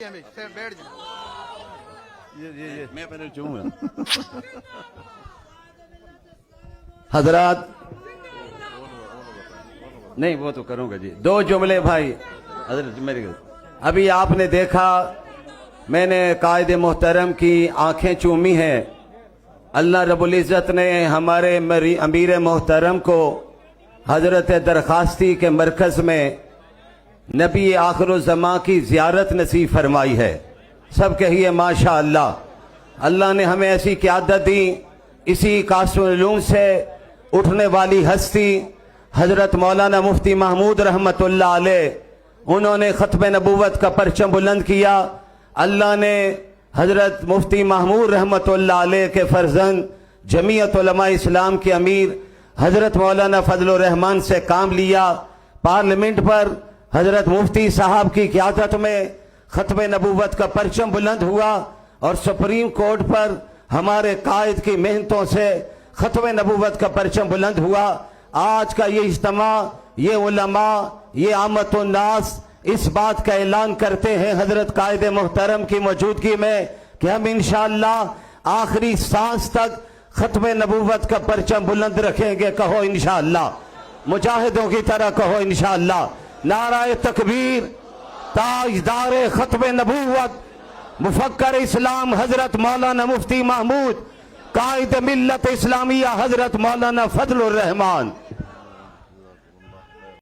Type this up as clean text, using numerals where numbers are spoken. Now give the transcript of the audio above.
بیٹھ جائیں میں پہلے چاہوں گا حضرات نہیں وہ تو کروں گا جی دو جملے بھائی حضرت میرے ابھی آپ نے دیکھا میں نے قائد محترم کی آنکھیں چومی ہیں اللہ رب العزت نے ہمارے امیر محترم کو حضرت درخواستی کے مرکز میں نبی آخر الزمان کی زیارت نصیب فرمائی ہے سب کہیے ماشاءاللہ اللہ نے ہمیں ایسی قیادت دی اسی قاسم العلوم سے اٹھنے والی ہستی حضرت مولانا مفتی محمود رحمت اللہ علیہ انہوں نے ختم نبوت کا پرچم بلند کیا اللہ نے حضرت مفتی محمود رحمت اللہ علیہ کے فرزند جمعیت علماء اسلام کے امیر حضرت مولانا فضل الرحمان سے کام لیا پارلیمنٹ پر حضرت مفتی صاحب کی قیادت میں ختم نبوت کا پرچم بلند ہوا اور سپریم کورٹ پر ہمارے قائد کی محنتوں سے ختم نبوت کا پرچم بلند ہوا آج کا یہ اجتماع یہ علماء یہ عامت الناس اس بات کا اعلان کرتے ہیں حضرت قائد محترم کی موجودگی میں کہ ہم انشاءاللہ آخری سانس تک ختم نبوت کا پرچم بلند رکھیں گے کہو انشاءاللہ مجاہدوں کی طرح کہو انشاءاللہ نعرہ تکبیر تاجدار ختم نبوت مفکر اسلام حضرت مولانا مفتی محمود قائد ملت اسلامیہ حضرت مولانا فضل الرحمان